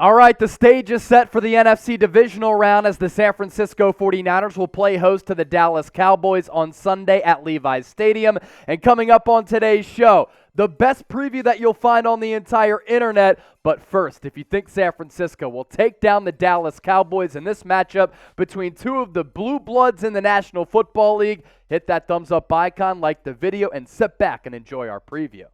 All right, the stage is set for the NFC divisional round as the San Francisco 49ers will play host to the Dallas Cowboys on Sunday at Levi Stadium. And coming up on today's show, the best preview that you'll find on the entire internet. But first, if you think San Francisco will take down the Dallas Cowboys in this matchup between two of the blue bloods in the National Football League, hit that thumbs up icon, like the video, and sit back and enjoy our preview.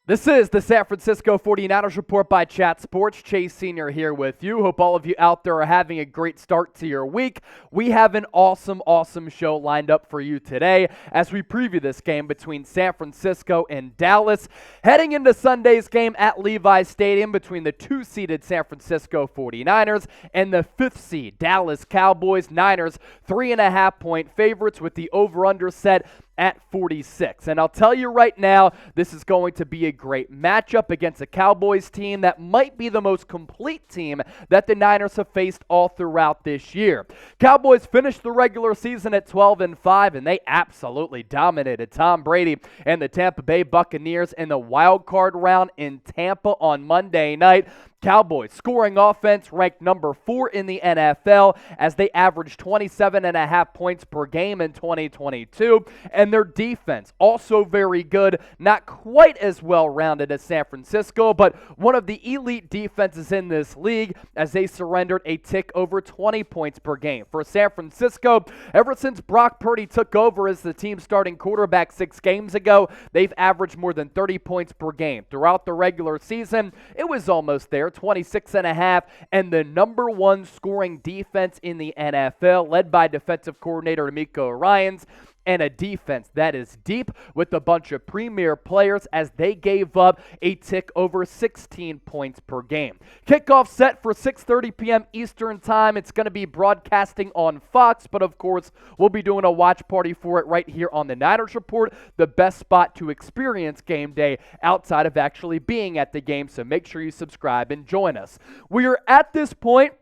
This is the San Francisco 49ers Report by Chat Sports. Chase Sr. here with you. Hope all of you out there are having a great start to your week. We have an awesome show lined up for you today as we preview this game between San Francisco and Dallas. Heading into Sunday's game at Levi Stadium between the 2-seeded San Francisco 49ers and the 5th seed Dallas Cowboys. Niners 3.5-point favorites with the over-under set at 46. And I'll tell you right now, this is going to be a great matchup against a Cowboys team that might be the most complete team that the Niners have faced all throughout this year. Cowboys finished the regular season at 12-5, and they absolutely dominated Tom Brady and the Tampa Bay Buccaneers in the wild card round in Tampa on Monday night. Cowboys scoring offense ranked number 4 in the NFL as they averaged 27.5 points per game in 2022. And their defense also very good, not quite as well-rounded as San Francisco, but one of the elite defenses in this league as they surrendered a tick over 20 points per game. For San Francisco, ever since Brock Purdy took over as the team's starting quarterback 6 games ago, they've averaged more than 30 points per game. Throughout the regular season, it was almost there. 26.5, and the number 1 scoring defense in the NFL, led by defensive coordinator D'Amico Ryans, and a defense that is deep with a bunch of premier players as they gave up a tick over 16 points per game. Kickoff set for 6:30 p.m. Eastern Time. It's going to be broadcasting on Fox, but of course, we'll be doing a watch party for it right here on the Niners Report, the best spot to experience game day outside of actually being at the game, so make sure you subscribe and join us. We are at this point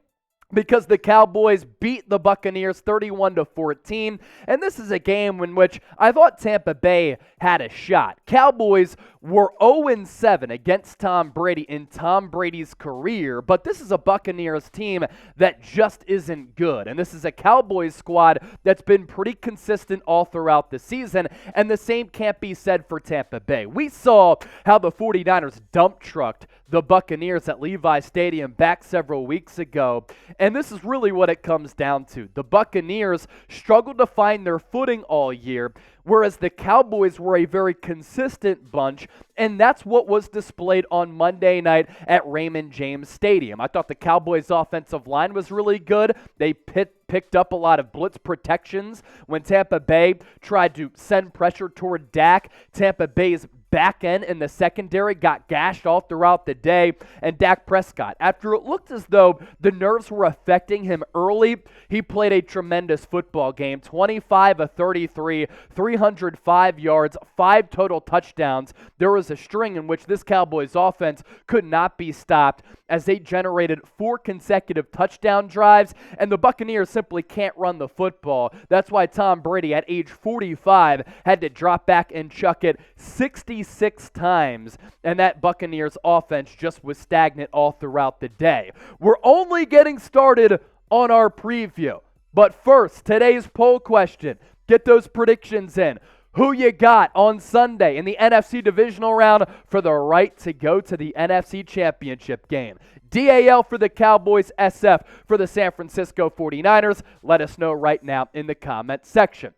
because the Cowboys beat the Buccaneers 31-14, and this is a game in which I thought Tampa Bay had a shot. Cowboys were 0-7 against Tom Brady in Tom Brady's career, but this is a Buccaneers team that just isn't good, and this is a Cowboys squad that's been pretty consistent all throughout the season, and the same can't be said for Tampa Bay. We saw how the 49ers dump trucked the Buccaneers at Levi Stadium back several weeks ago, and this is really what it comes down to. The Buccaneers struggled to find their footing all year, whereas the Cowboys were a very consistent bunch, and that's what was displayed on Monday night at Raymond James Stadium. I thought the Cowboys' offensive line was really good. They picked up a lot of blitz protections when Tampa Bay tried to send pressure toward Dak. Tampa Bay's back end in the secondary got gashed all throughout the day, and Dak Prescott, after it looked as though the nerves were affecting him early, he played a tremendous football game. 25 of 33, 305 yards, 5 total touchdowns. There was a string in which this Cowboys offense could not be stopped as they generated 4 consecutive touchdown drives, and the Buccaneers simply can't run the football. That's why Tom Brady, at age 45, had to drop back and chuck it 66 times, and that Buccaneers offense just was stagnant all throughout the day. We're only getting started on our preview, but first, today's poll question. Get those predictions in. Who you got on Sunday in the NFC divisional round for the right to go to the NFC championship game? DAL for the Cowboys, SF for the San Francisco 49ers. Let us know right now in the comment section.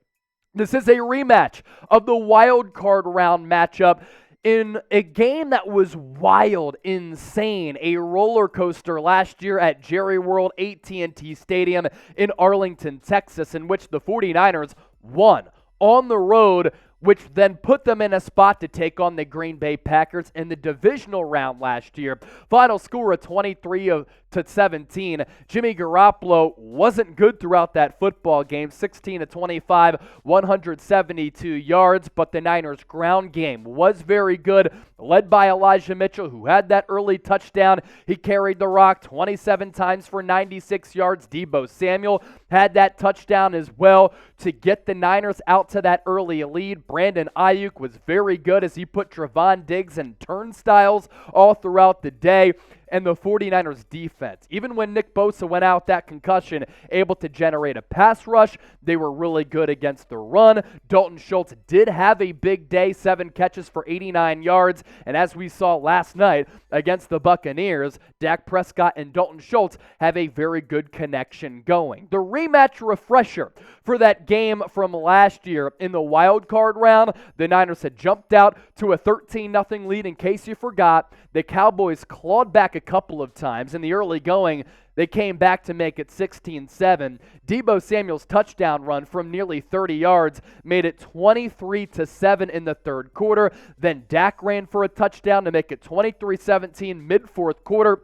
This is a rematch of the wild card round matchup in a game that was wild, insane, a roller coaster last year at Jerry World AT&T Stadium in Arlington, Texas, in which the 49ers won on the road, which then put them in a spot to take on the Green Bay Packers in the divisional round last year. Final score of 23-17 to 17. Jimmy Garoppolo wasn't good throughout that football game, 16 to 25, 172 yards, but the Niners' ground game was very good, led by Elijah Mitchell, who had that early touchdown. He carried the rock 27 times for 96 yards. Deebo Samuel had that touchdown as well to get the Niners out to that early lead. Brandon Ayuk was very good as he put Trevon Diggs in turnstiles all throughout the day. And the 49ers defense, even when Nick Bosa went out that concussion, able to generate a pass rush, they were really good against the run. Dalton Schultz did have a big day, 7 catches for 89 yards. And as we saw last night against the Buccaneers, Dak Prescott and Dalton Schultz have a very good connection going. The rematch refresher for that game from last year in the wild card round, the Niners had jumped out to a 13-0 lead. In case you forgot, the Cowboys clawed back a couple of times. In the early going, they came back to make it 16-7. Deebo Samuel's touchdown run from nearly 30 yards made it 23-7 in the third quarter. Then Dak ran for a touchdown to make it 23-17 mid-fourth quarter.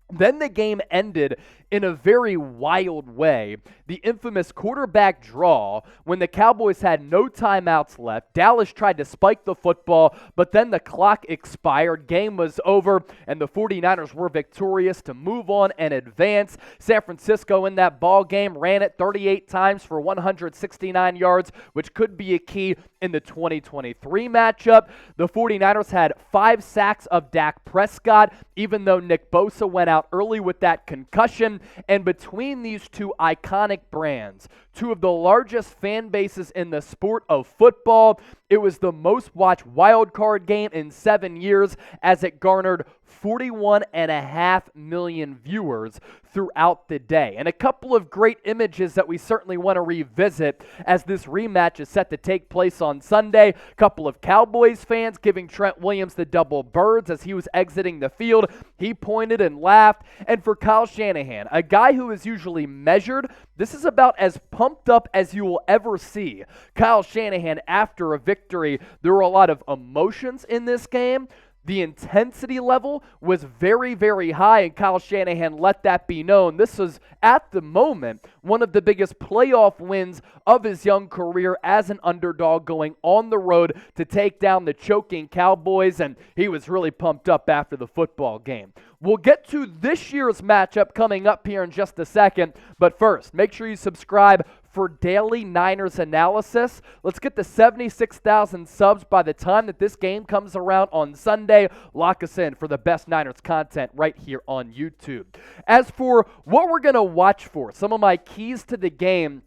Then the game ended in a very wild way. The infamous quarterback draw when the Cowboys had no timeouts left. Dallas tried to spike the football, but then the clock expired. Game was over, and the 49ers were victorious to move on and advance. San Francisco in that ball game ran it 38 times for 169 yards, which could be a key in the 2023 matchup. The 49ers had 5 sacks of Dak Prescott, even though Nick Bosa went out early with that concussion. And between these two iconic brands, two of the largest fan bases in the sport of football, it was the most watched wild card game in 7 years as it garnered 41.5 million viewers throughout the day. And a couple of great images that we certainly want to revisit as this rematch is set to take place on Sunday. A couple of Cowboys fans giving Trent Williams the double birds as he was exiting the field. He pointed and laughed. And for Kyle Shanahan, a guy who is usually measured, this is about as pumped up as you will ever see Kyle Shanahan after a victory. There were a lot of emotions in this game. The intensity level was very, very high, and Kyle Shanahan let that be known. This was, at the moment, one of the biggest playoff wins of his young career as an underdog going on the road to take down the choking Cowboys, and he was really pumped up after the football game. We'll get to this year's matchup coming up here in just a second, but first, make sure you subscribe for daily Niners analysis. Let's get to 76,000 subs by the time that this game comes around on Sunday. Lock us in for the best Niners content right here on YouTube. As for what we're going to watch for, some of my keys to the game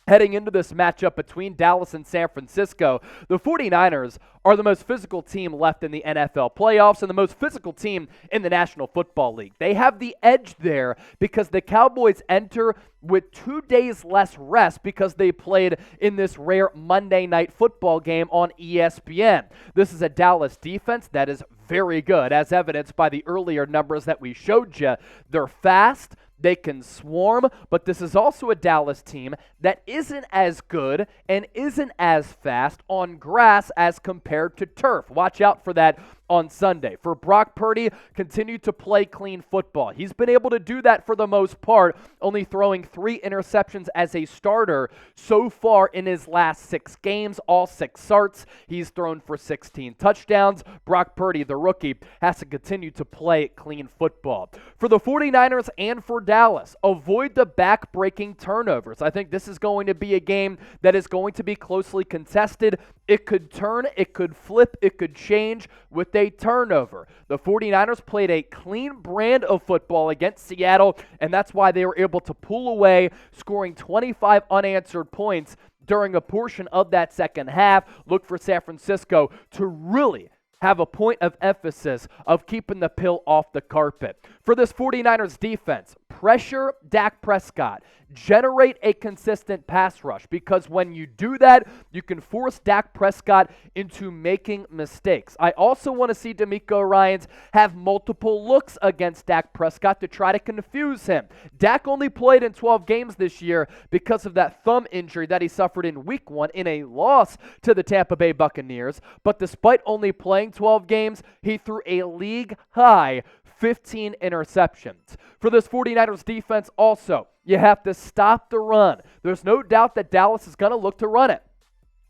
heading into this matchup between Dallas and San Francisco, the 49ers are the most physical team left in the NFL playoffs and the most physical team in the National Football League. They have the edge there because the Cowboys enter with 2 days less rest because they played in this rare Monday Night Football game on ESPN. This is a Dallas defense that is very good, as evidenced by the earlier numbers that we showed you. They're fast. They can swarm, but this is also a Dallas team that isn't as good and isn't as fast on grass as compared to turf. Watch out for that on Sunday. For Brock Purdy, continue to play clean football. He's been able to do that for the most part, only throwing 3 interceptions as a starter so far in his last 6 games, all 6 starts. He's thrown for 16 touchdowns. Brock Purdy, the rookie, has to continue to play clean football. For the 49ers and for Dallas, avoid the back-breaking turnovers. I think this is going to be a game that is going to be closely contested. It could turn, it could flip, it could change with a turnover. The 49ers played a clean brand of football against Seattle, and that's why they were able to pull away, scoring 25 unanswered points during a portion of that second half. Look for San Francisco to really have a point of emphasis of keeping the pill off the carpet. For this 49ers defense, pressure Dak Prescott. Generate a consistent pass rush, because when you do that, you can force Dak Prescott into making mistakes. I also want to see DeMeco Ryans have multiple looks against Dak Prescott to try to confuse him. Dak only played in 12 games this year because of that thumb injury that he suffered in Week 1 in a loss to the Tampa Bay Buccaneers. But despite only playing 12 games, he threw a league-high 15 interceptions. For this 49ers defense also, you have to stop the run. There's no doubt that Dallas is going to look to run it,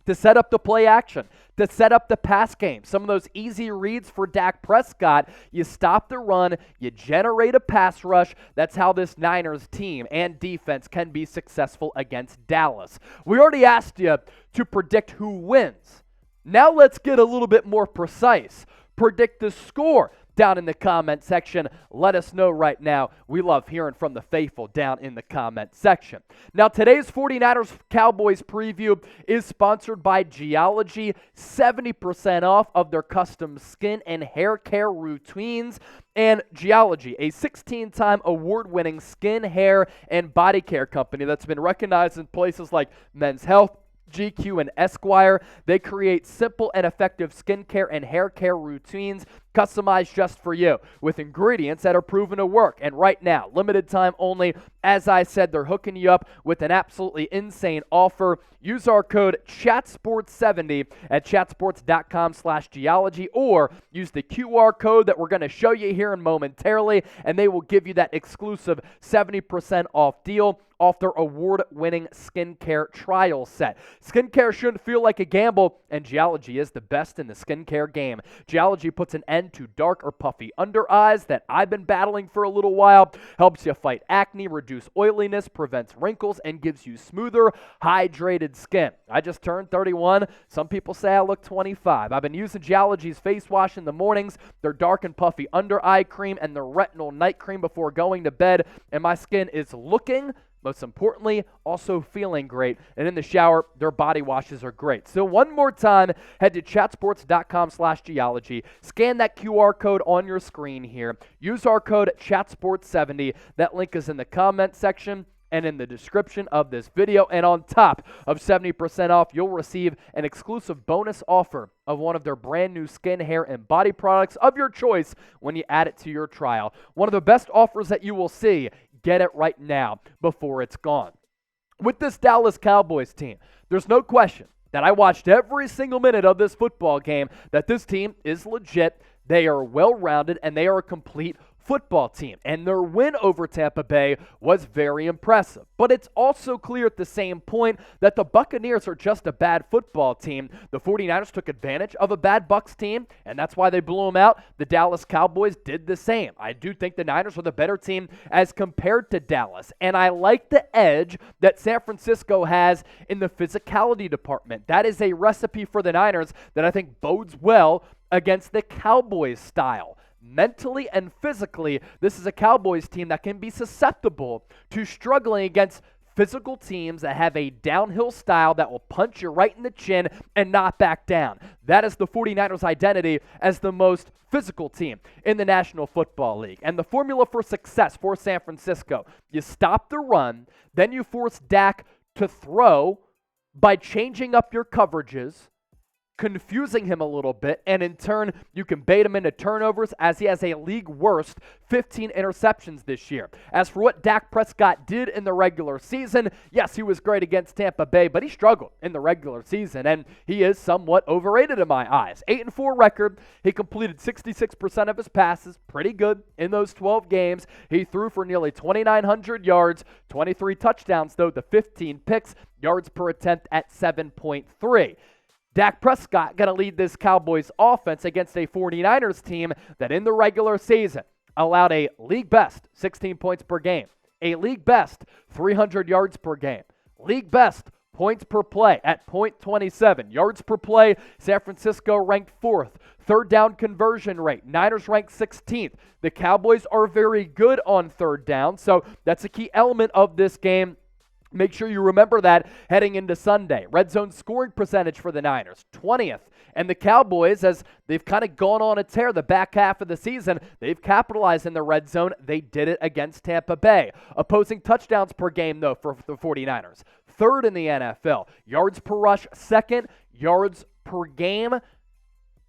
to set up the play action, to set up the pass game. Some of those easy reads for Dak Prescott. You stop the run, you generate a pass rush. That's how this Niners team and defense can be successful against Dallas. We already asked you to predict who wins. Now let's get a little bit more precise. Predict the score down in the comment section. Let us know right now. We love hearing from the faithful down in the comment section. Now, today's 49ers Cowboys preview is sponsored by Geology. 70% off of their custom skin and hair care routines. And Geology, a 16-time award-winning skin, hair, and body care company that's been recognized in places like Men's Health, GQ, and Esquire. They create simple and effective skincare and hair care routines customized just for you with ingredients that are proven to work. And right now, limited time only, as I said, they're hooking you up with an absolutely insane offer. Use our code CHATSPORTS70 at chatsports.com/geology, or use the QR code that we're going to show you here in momentarily, and they will give you that exclusive 70% off deal off their award-winning skincare trial set. Skincare shouldn't feel like a gamble, and Geology is the best in the skincare game. Geology puts an end to dark or puffy under eyes that I've been battling for a little while, helps you fight acne, reduce oiliness, prevents wrinkles, and gives you smoother, hydrated skin. I just turned 31. Some people say I look 25. I've been using Geology's face wash in the mornings, their dark and puffy under eye cream, and their retinol night cream before going to bed, and my skin is looking, most importantly, also feeling great. And in the shower, their body washes are great. So one more time, head to chatsports.com/geology. Scan that QR code on your screen here. Use our code CHATSPORTS70. That link is in the comment section and in the description of this video. And on top of 70% off, you'll receive an exclusive bonus offer of one of their brand new skin, hair, and body products of your choice when you add it to your trial. One of the best offers that you will see. Get it right now before it's gone. With this Dallas Cowboys team, there's no question that I watched every single minute of this football game that this team is legit. They are well-rounded, and they are a complete football team, and their win over Tampa Bay was very impressive. But it's also clear at the same point that the Buccaneers are just a bad football team. The 49ers took advantage of a bad Bucs team, and that's why they blew them out. The Dallas Cowboys did the same. I do think the Niners are the better team as compared to Dallas, and I like the edge that San Francisco has in the physicality department. That is a recipe for the Niners that I think bodes well against the Cowboys style. Mentally and physically, this is a Cowboys team that can be susceptible to struggling against physical teams that have a downhill style that will punch you right in the chin and not back down. That is the 49ers' identity as the most physical team in the National Football League. And the formula for success for San Francisco, you stop the run, then you force Dak to throw by changing up your coverages, confusing him a little bit, and in turn, you can bait him into turnovers, as he has a league worst 15 interceptions this year. As for what Dak Prescott did in the regular season, yes, he was great against Tampa Bay, but he struggled in the regular season, and he is somewhat overrated in my eyes. 8-4 record. He completed 66% of his passes, pretty good in those 12 games. He threw for nearly 2,900 yards, 23 touchdowns, though, to 15 picks, yards per attempt at 7.3. Dak Prescott going to lead this Cowboys offense against a 49ers team that in the regular season allowed a league best 16 points per game, a league best 300 yards per game, league best points per play at .27. Yards per play, San Francisco ranked 4th. Third down conversion rate, Niners ranked 16th. The Cowboys are very good on third down, so that's a key element of this game. Make sure you remember that heading into Sunday. Red zone scoring percentage for the Niners, 20th. And the Cowboys, as they've kind of gone on a tear the back half of the season, they've capitalized in the red zone. They did it against Tampa Bay. Opposing touchdowns per game, though, for the 49ers, 3rd in the NFL. Yards per rush, 2nd. Yards per game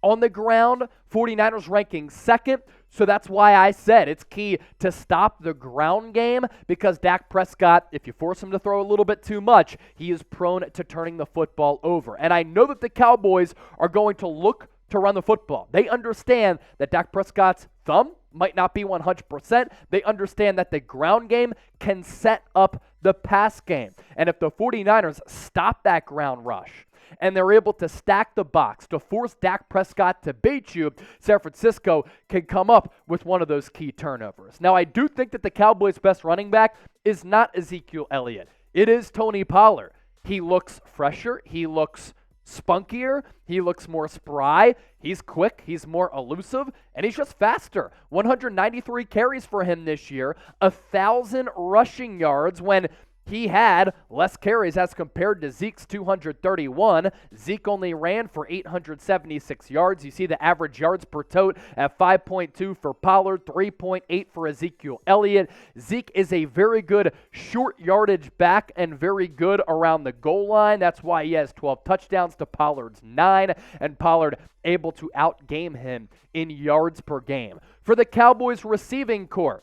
on the ground, 49ers ranking 2nd. So that's why I said it's key to stop the ground game, because Dak Prescott, if you force him to throw a little bit too much, he is prone to turning the football over. And I know that the Cowboys are going to look to run the football. They understand that Dak Prescott's thumb might not be 100%. They understand that the ground game can set up the pass game. And if the 49ers stop that ground rush and they're able to stack the box to force Dak Prescott to beat you, San Francisco can come up with one of those key turnovers. Now, I do think that the Cowboys' best running back is not Ezekiel Elliott. It is Tony Pollard. He looks fresher. He looks spunkier. He looks more spry. He's quick. He's more elusive. And he's just faster. 193 carries for him this year. 1,000 rushing yards when he had less carries as compared to Zeke's 231. Zeke only ran for 876 yards. You see the average yards per tote at 5.2 for Pollard, 3.8 for Ezekiel Elliott. Zeke is a very good short yardage back and very good around the goal line. That's why he has 12 touchdowns to Pollard's 9, and Pollard able to outgame him in yards per game. For the Cowboys receiving corps,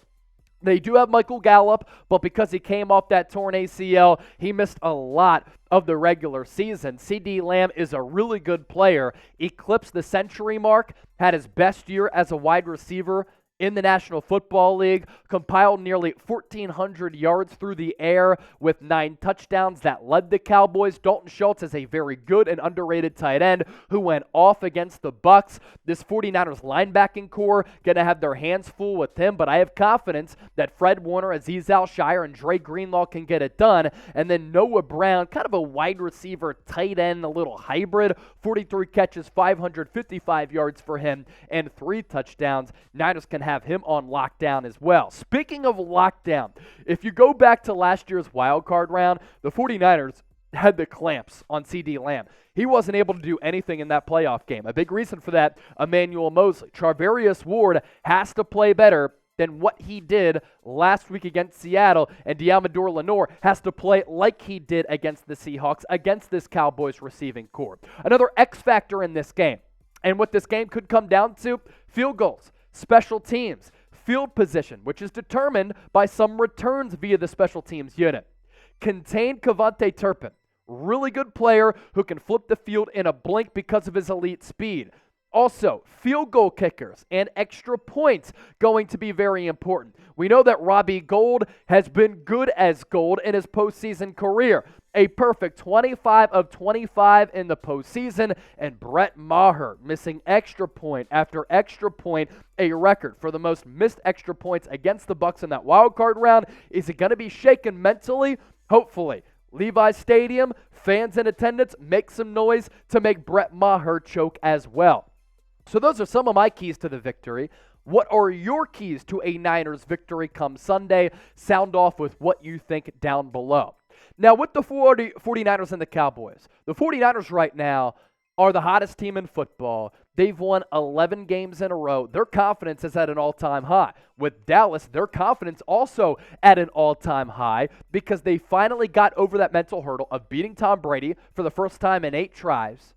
they do have Michael Gallup, but because he came off that torn ACL, he missed a lot of the regular season. CeeDee Lamb is a really good player, eclipsed the century mark, had his best year as a wide receiver in the National Football League, compiled nearly 1,400 yards through the air with 9 touchdowns that led the Cowboys. Dalton Schultz is a very good and underrated tight end who went off against the Bucs. This 49ers linebacking core going to have their hands full with him, but I have confidence that Fred Warner, Azeez Al-Shaair, and Dre Greenlaw can get it done. And then Noah Brown, kind of a wide receiver, tight end, a little hybrid, 43 catches, 555 yards for him, and 3 touchdowns. Niners can have him on lockdown as well. Speaking of lockdown, if you go back to last year's wild card round, the 49ers had the clamps on CeeDee Lamb. He wasn't able to do anything in that playoff game. A big reason for that, Emmanuel Mosley. Charvarius Ward has to play better than what he did last week against Seattle, and Deommodore Lenoir has to play like he did against the Seahawks, against this Cowboys receiving corps. Another X factor in this game, and what this game could come down to, field goals. Special teams, field position, which is determined by some returns via the special teams unit. Contain Kevontae Turpin, really good player who can flip the field in a blink because of his elite speed. Also, field goal kickers and extra points going to be very important. We know that Robbie Gould has been good as gold in his postseason career. A perfect 25 of 25 in the postseason, and Brett Maher missing extra point after extra point, a record for the most missed extra points against the Bucs in that wild card round. Is it going to be shaken mentally? Hopefully. Levi Stadium, fans in attendance, make some noise to make Brett Maher choke as well. So those are some of my keys to the victory. What are your keys to a Niners victory come Sunday? Sound off with what you think down below. Now, with the 49ers and the Cowboys, the 49ers right now are the hottest team in football. They've won 11 games in a row. Their confidence is at an all-time high. With Dallas, their confidence also at an all-time high because they finally got over that mental hurdle of beating Tom Brady for the first time in 8 tries.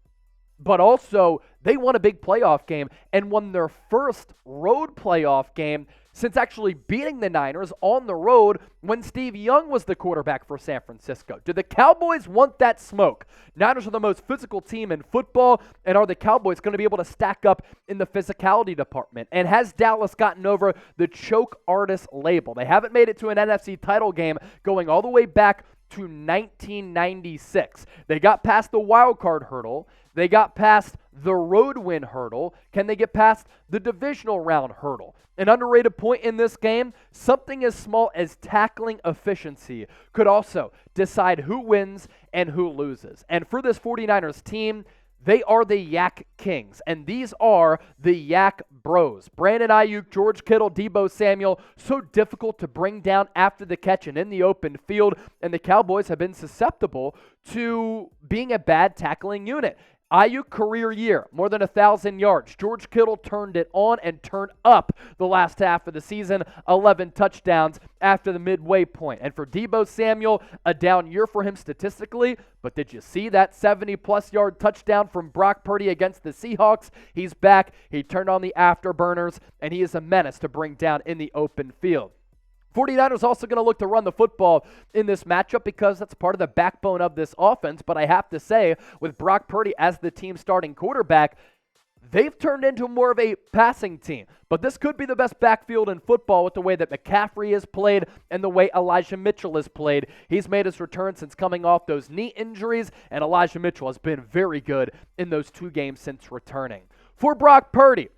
But also, they won a big playoff game and won their first road playoff game since actually beating the Niners on the road when Steve Young was the quarterback for San Francisco. Do the Cowboys want that smoke? Niners are the most physical team in football, and are the Cowboys going to be able to stack up in the physicality department? And has Dallas gotten over the choke artist label? They haven't made it to an NFC title game going all the way back to 1996. They got past the wild card hurdle. They got past the road win hurdle. Can they get past the divisional round hurdle? An underrated point in this game, something as small as tackling efficiency could also decide who wins and who loses. And for this 49ers team, they are the Yak Kings, and these are the Yak Bros. Brandon Ayuk, George Kittle, Deebo Samuel, so difficult to bring down after the catch and in the open field, and the Cowboys have been susceptible to being a bad tackling unit. Ayuk career year, more than 1,000 yards. George Kittle turned it on and turned up the last half of the season, 11 touchdowns after the midway point. And for Deebo Samuel, a down year for him statistically, but did you see that 70-plus yard touchdown from Brock Purdy against the Seahawks? He's back, he turned on the afterburners, and he is a menace to bring down in the open field. 49ers also going to look to run the football in this matchup because that's part of the backbone of this offense. But I have to say, with Brock Purdy as the team starting quarterback, they've turned into more of a passing team. But this could be the best backfield in football with the way that McCaffrey has played and the way Elijah Mitchell has played. He's made his return since coming off those knee injuries, and Elijah Mitchell has been very good in those 2 games since returning. For Brock Purdy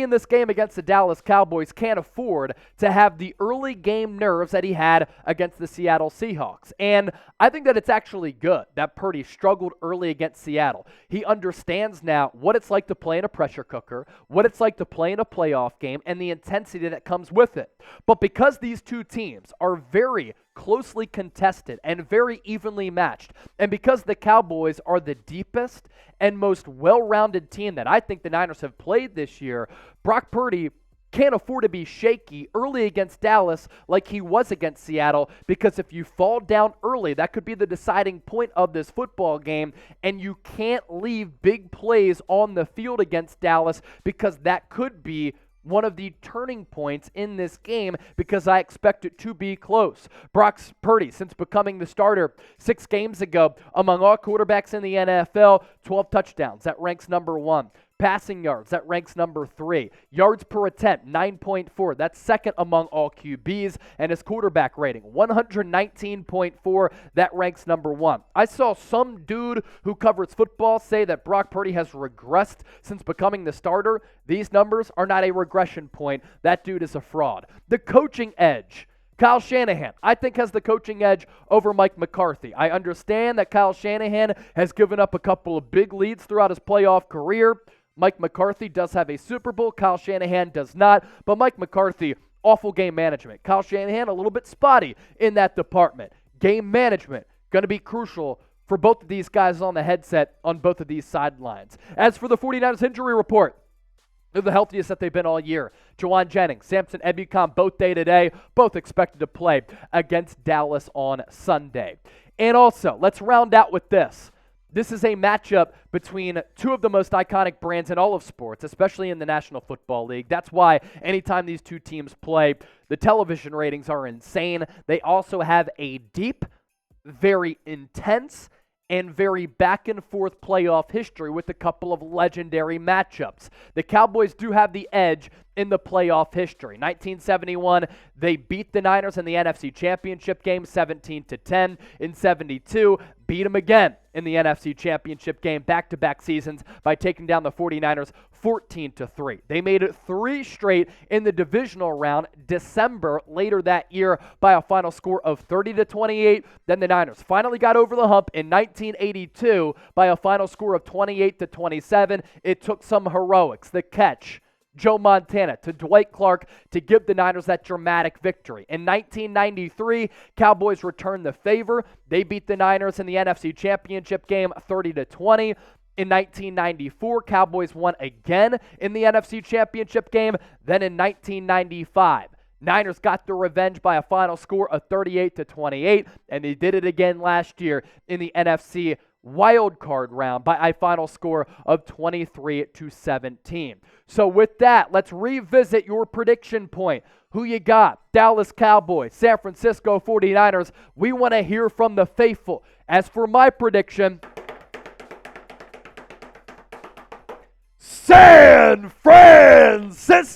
in this game against the Dallas Cowboys can't afford to have the early game nerves that he had against the Seattle Seahawks. And I think that it's actually good that Purdy struggled early against Seattle. He understands now what it's like to play in a pressure cooker, what it's like to play in a playoff game, and the intensity that comes with it. But because these two teams are very closely contested and very evenly matched, and because the Cowboys are the deepest and most well-rounded team that I think the Niners have played this year, Brock Purdy can't afford to be shaky early against Dallas like he was against Seattle, because if you fall down early, that could be the deciding point of this football game, and you can't leave big plays on the field against Dallas, because that could be one of the turning points in this game, because I expect it to be close. Brock Purdy, since becoming the starter 6 games ago, among all quarterbacks in the NFL, 12 touchdowns. That ranks number 1. Passing yards, that ranks number 3. Yards per attempt, 9.4. That's second among all QBs. And his quarterback rating, 119.4. That ranks number 1. I saw some dude who covers football say that Brock Purdy has regressed since becoming the starter. These numbers are not a regression point. That dude is a fraud. The coaching edge. Kyle Shanahan, I think, has the coaching edge over Mike McCarthy. I understand that Kyle Shanahan has given up a couple of big leads throughout his playoff career. Mike McCarthy does have a Super Bowl. Kyle Shanahan does not. But Mike McCarthy, awful game management. Kyle Shanahan, a little bit spotty in that department. Game management, going to be crucial for both of these guys on the headset on both of these sidelines. As for the 49ers injury report, they're the healthiest that they've been all year. Jawan Jennings, Samson Ebukam, both day today, both expected to play against Dallas on Sunday. And also, let's round out with this. This is a matchup between 2 of the most iconic brands in all of sports, especially in the National Football League. That's why anytime these 2 teams play, the television ratings are insane. They also have a deep, very intense, and very back-and-forth playoff history with a couple of legendary matchups. The Cowboys do have the edge in the playoff history. 1971, they beat the Niners in the NFC Championship game 17-10. In 72, beat them again in the NFC Championship game back-to-back seasons by taking down the 49ers 14-3. They made it 3 straight in the divisional round December later that year by a final score of 30-28. Then the Niners finally got over the hump in 1982 by a final score of 28-27. It took some heroics, the catch, Joe Montana to Dwight Clark to give the Niners that dramatic victory. In 1993, Cowboys returned the favor. They beat the Niners in the NFC Championship game 30-20. In 1994, Cowboys won again in the NFC Championship game. Then in 1995, Niners got their revenge by a final score of 38-28, and they did it again last year in the NFC wild card round by a final score of 23-17. So with that, let's revisit your prediction point. Who you got? Dallas Cowboys, San Francisco 49ers. We want to hear from the faithful. As for my prediction, San Francisco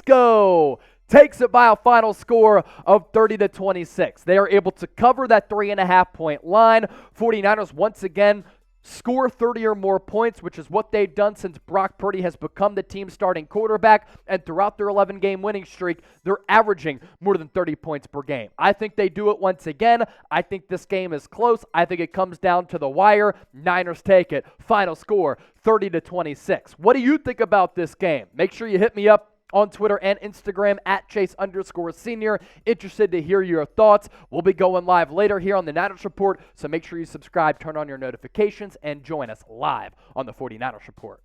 takes it by a final score of 30-26. They are able to cover that 3.5-point line. 49ers once again score 30 or more points, which is what they've done since Brock Purdy has become the team's starting quarterback. And throughout their 11-game winning streak, they're averaging more than 30 points per game. I think they do it once again. I think this game is close. I think it comes down to the wire. Niners take it. Final score, 30-26. What do you think about this game? Make sure you hit me up on Twitter and Instagram at Chase_Senior. Interested to hear your thoughts. We'll be going live later here on the Niners Report, so make sure you subscribe, turn on your notifications, and join us live on the 49ers Report.